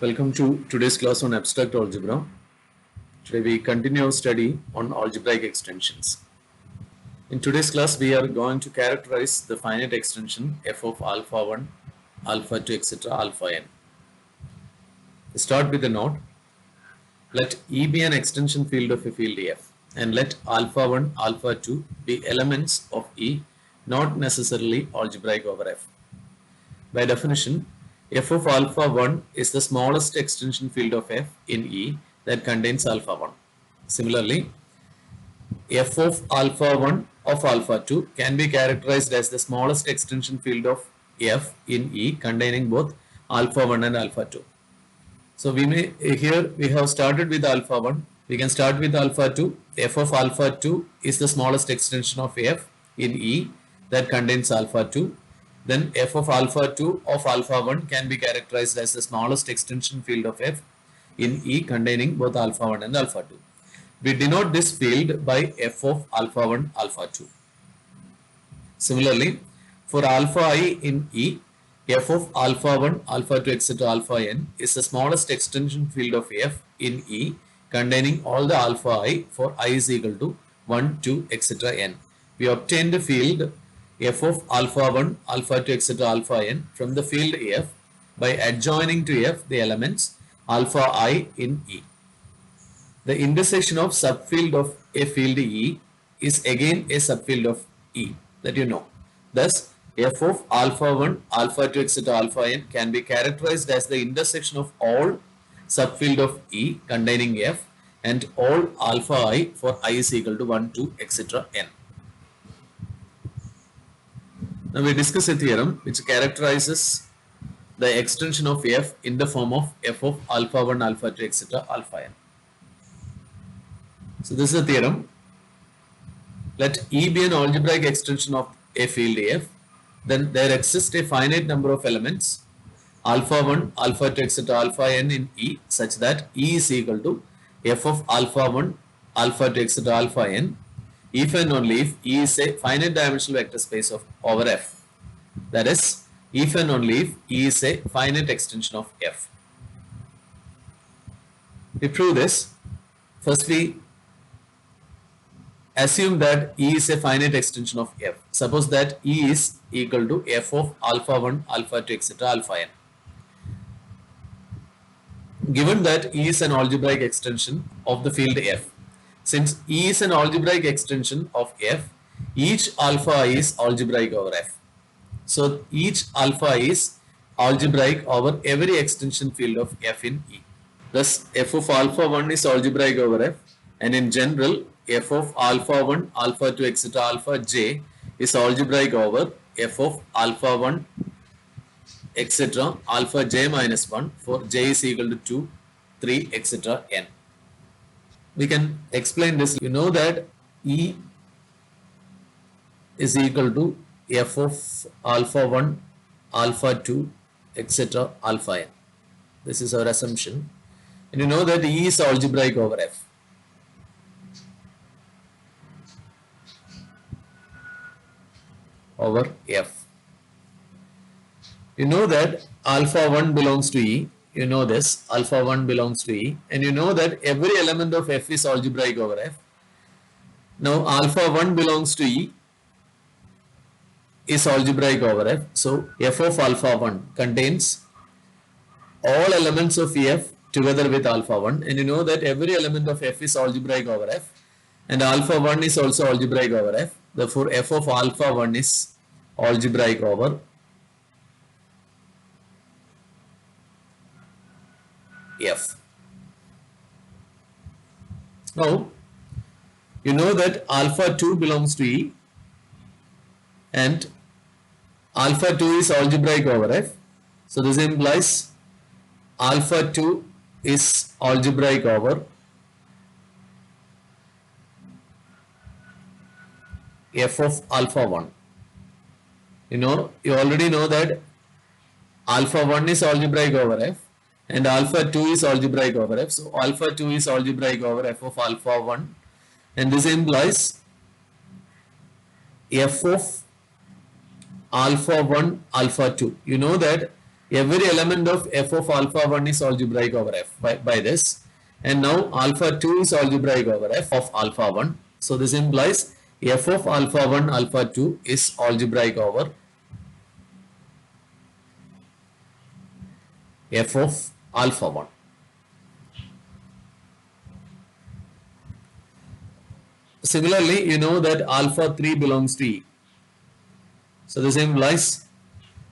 Welcome to today's class on abstract algebra. Today we continue our study on algebraic extensions. In today's class we are going to characterize the finite extension f of alpha 1, alpha 2, etc. alpha n. We start with the note. Let E be an extension field of a field f and let alpha 1, alpha 2 be elements of E, not necessarily algebraic over f. By definition, f of alpha 1 is the smallest extension field of f in E that contains alpha 1. Similarly, f of alpha 1 of alpha 2 can be characterized as the smallest extension field of f in E containing both alpha 1 and alpha 2. So here we have started with alpha 1. We can start with alpha 2. F of alpha 2 is the smallest extension of f in E that contains alpha 2. Then f of alpha 2 of alpha 1 can be characterized as the smallest extension field of f in E containing both alpha 1 and alpha 2. We denote this field by f of alpha 1, alpha 2. Similarly, for alpha I in E, f of alpha 1, alpha 2, etc. alpha n is the smallest extension field of f in E containing all the alpha I for I is equal to 1, 2, etc. n. We obtain the field f of alpha 1, alpha 2, etc. alpha n from the field f by adjoining to f the elements alpha I in E. The intersection of subfield of a field E is again a subfield of E that you know. Thus, f of alpha 1, alpha 2, etc. alpha n can be characterized as the intersection of all subfield of E containing f and all alpha I for I is equal to 1, 2, etc. n. Now we discuss a theorem which characterizes the extension of f in the form of f of alpha 1, alpha 2, etc. alpha n. So this is a theorem. Let E be an algebraic extension of a field f. Then there exists a finite number of elements alpha 1, alpha 2, etc. alpha n in E such that E is equal to f of alpha 1, alpha 2, etc. alpha n if and only if E is a finite dimensional vector space of over f. That is, if and only if E is a finite extension of f. We prove this. First we assume that E is a finite extension of f. Suppose that E is equal to f of alpha 1, alpha 2, etc. alpha n. Given that E is an algebraic extension of the field f, since E is an algebraic extension of f, each alpha I is algebraic over f. So each alpha I is algebraic over every extension field of f in E. Thus f of alpha 1 is algebraic over f, and in general f of alpha 1, alpha 2, etc. alpha j is algebraic over f of alpha 1, etc. alpha j minus 1 for j is equal to 2, 3, etc. n. We can explain this. You know that E is equal to f of alpha 1, alpha 2, etc. alpha n. This is our assumption. And you know that E is algebraic over f. Over f. You know that alpha 1 belongs to E. You know this, alpha 1 belongs to E, and you know that every element of f is algebraic over f. Now alpha 1 belongs to E is algebraic over f. So f of alpha 1 contains all elements of f together with alpha 1, and you know that every element of f is algebraic over f, and alpha 1 is also algebraic over f. Therefore f of alpha 1 is algebraic over f. Now you know that alpha 2 belongs to E and alpha 2 is algebraic over f. So this implies alpha 2 is algebraic over f of alpha 1. You already know that alpha 1 is algebraic over f and alpha 2 is algebraic over f. So alpha 2 is algebraic over f of alpha 1, and this implies f of alpha 1, alpha 2. You know that every element of f of alpha 1 is algebraic over f by this, and now alpha 2 is algebraic over f of alpha 1. So this implies f of alpha 1 alpha 2 is algebraic over f of alpha 1. Similarly, you know that alpha 3 belongs to E. So this implies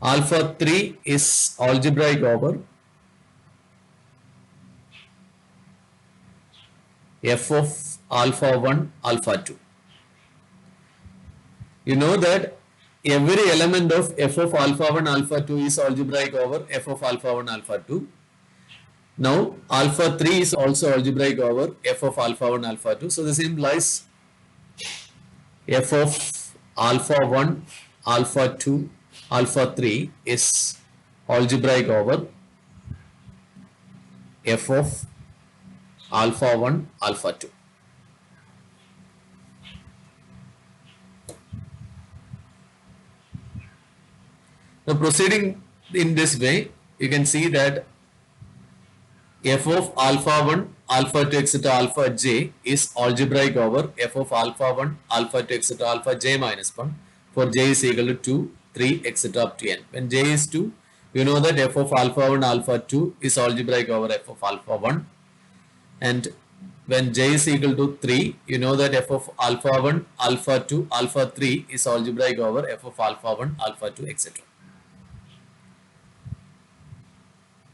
alpha 3 is algebraic over f of alpha 1 alpha 2. You know that every element of f of alpha 1 alpha 2 is algebraic over f of alpha 1 alpha 2. Now alpha 3 is also algebraic over f of alpha 1 alpha 2. So this implies f of alpha 1 alpha 2 alpha 3 is algebraic over f of alpha 1 alpha 2. Now proceeding in this way, you can see that f of alpha 1 alpha 2 etc alpha j is algebraic over f of alpha 1 alpha 2 etc alpha j minus 1 for j is equal to 2, 3 etc up to n. When j is 2, you know that f of alpha 1 alpha 2 is algebraic over f of alpha 1, and when j is equal to 3, you know that f of alpha 1 alpha 2 alpha 3 is algebraic over f of alpha 1 alpha 2 etc.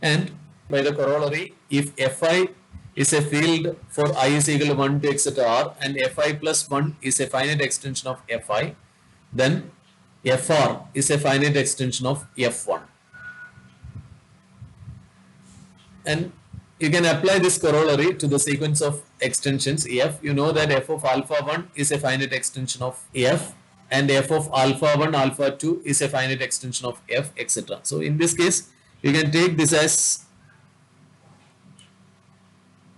And by the corollary, if fi is a field for I is equal to 1 to etc r and fi plus 1 is a finite extension of fi, then fr is a finite extension of f1. And you can apply this corollary to the sequence of extensions f. You know that f of alpha 1 is a finite extension of f, and f of alpha 1 alpha 2 is a finite extension of f etc. So in this case, you can take this as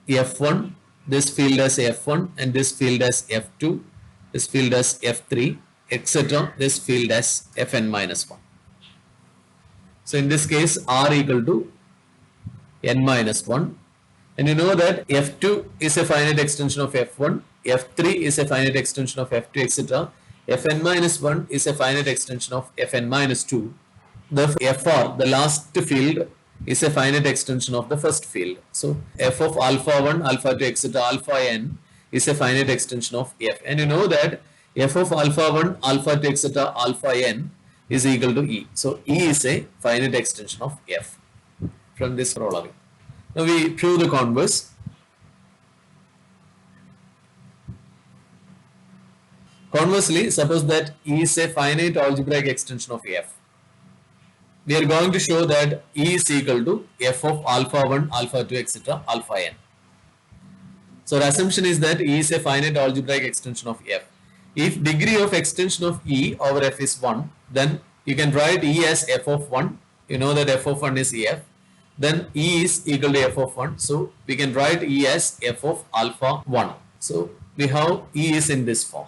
f1, this field as f1, and this field as f2, this field as f3 etc, this field as fn minus 1. So in this case, r equal to n minus 1, and you know that f2 is a finite extension of f1, f3 is a finite extension of f2 etc, fn minus 1 is a finite extension of fn minus 2. The fr, the last field, is a finite extension of the first field. So f of alpha 1 alpha 2 etc alpha n is a finite extension of f, and you know that f of alpha 1 alpha 2 etc alpha n is equal to E. So E is a finite extension of f from this corollary. Now we prove the converse. Conversely, suppose that E is a finite algebraic extension of f. We are going to show that E is equal to f of alpha 1 alpha 2 etc alpha n. So the assumption is that E is a finite algebraic extension of f. If degree of extension of E over f is 1, then you can write E as f of 1. You know that f of 1 is f. Then E is equal to f of 1. So we can write E as f of alpha 1. So we have E is in this form.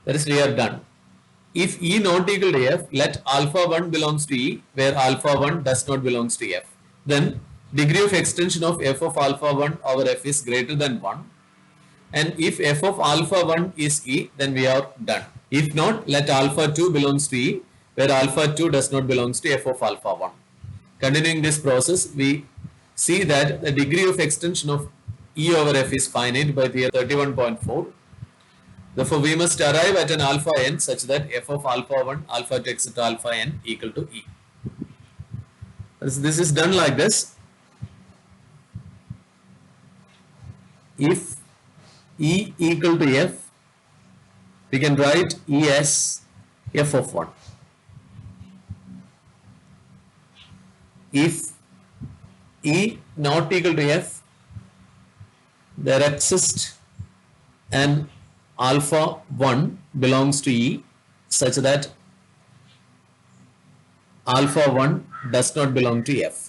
That is, we are done. If E not equal to f, let alpha 1 belongs to E, where alpha 1 does not belongs to f. Then degree of extension of f of alpha 1 over f is greater than 1. And if f of alpha 1 is E, then we are done. If not, let alpha 2 belongs to E, where alpha 2 does not belongs to f of alpha 1. Continuing this process, we see that the degree of extension of E over f is finite by theorem 31.4. Therefore, we must arrive at an alpha n such that f of alpha 1 alpha 2 etc alpha n equal to E. This is done like this. If E equal to f, we can write E as f of 1. If E not equal to f, there exists an alpha 1 belongs to E such that alpha 1 does not belong to f.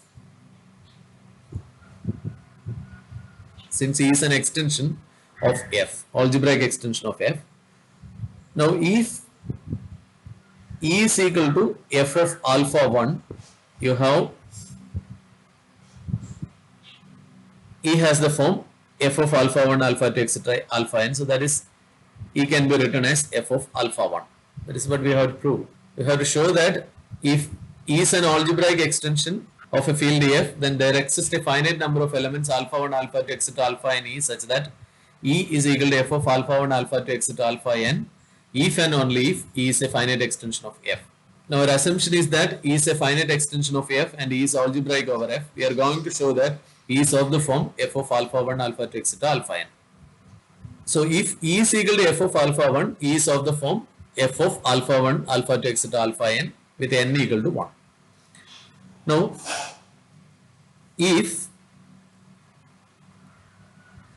Since E is an extension of f, algebraic extension of f. Now if E is equal to f of alpha 1 you have E has the form f of alpha 1, alpha 2, etc. alpha n. So that is E can be written as f of alpha 1. That is what we have to prove. We have to show that if E is an algebraic extension of a field F, then there exists a finite number of elements alpha 1, alpha 2, etc. alpha n E such that E is equal to f of alpha 1, alpha 2, etc. alpha n, if and only if E is a finite extension of F. Now our assumption is that E is a finite extension of F and E is algebraic over F. We are going to show that E is of the form f of alpha 1, alpha 2, etc. alpha n. So if E is equal to f of alpha 1, E is of the form f of alpha 1, alpha 2, etc. alpha n with n equal to 1. Now, if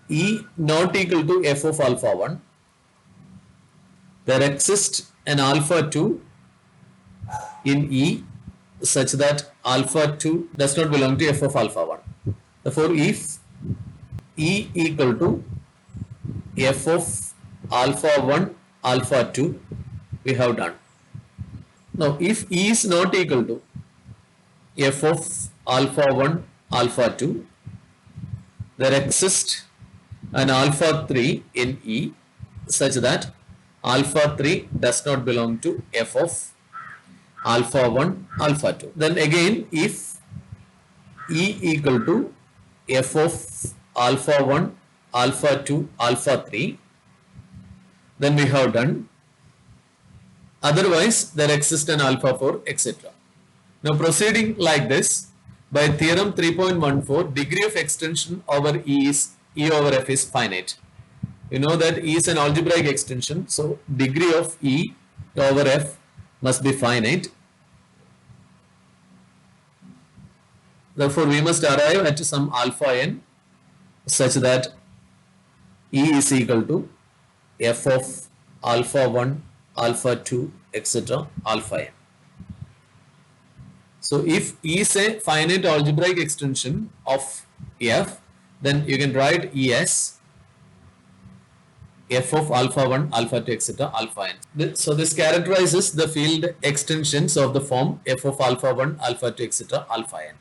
E not equal to f of alpha 1, there exists an alpha 2 in E such that alpha 2 does not belong to f of alpha 1. Therefore, if E equal to f of alpha 1, alpha 2, we have done. Now, if E is not equal to f of alpha 1, alpha 2, there exists an alpha 3 in E such that alpha 3 does not belong to f of alpha 1, alpha 2. Then again, if E equal to f of alpha 1, alpha 2, alpha 3, then we have done. Otherwise, there exists an alpha 4, etc. Now proceeding like this, by theorem 3.14, degree of extension over E is E over F is finite. You know that E is an algebraic extension, so degree of E over F must be finite. Therefore, we must arrive at some alpha n such that E is equal to f of alpha 1, alpha 2, etc. alpha n. So if E is a finite algebraic extension of F, then you can write E as f of alpha 1, alpha 2, etc. alpha n. So this characterizes the field extensions of the form f of alpha 1, alpha 2, etc. alpha n.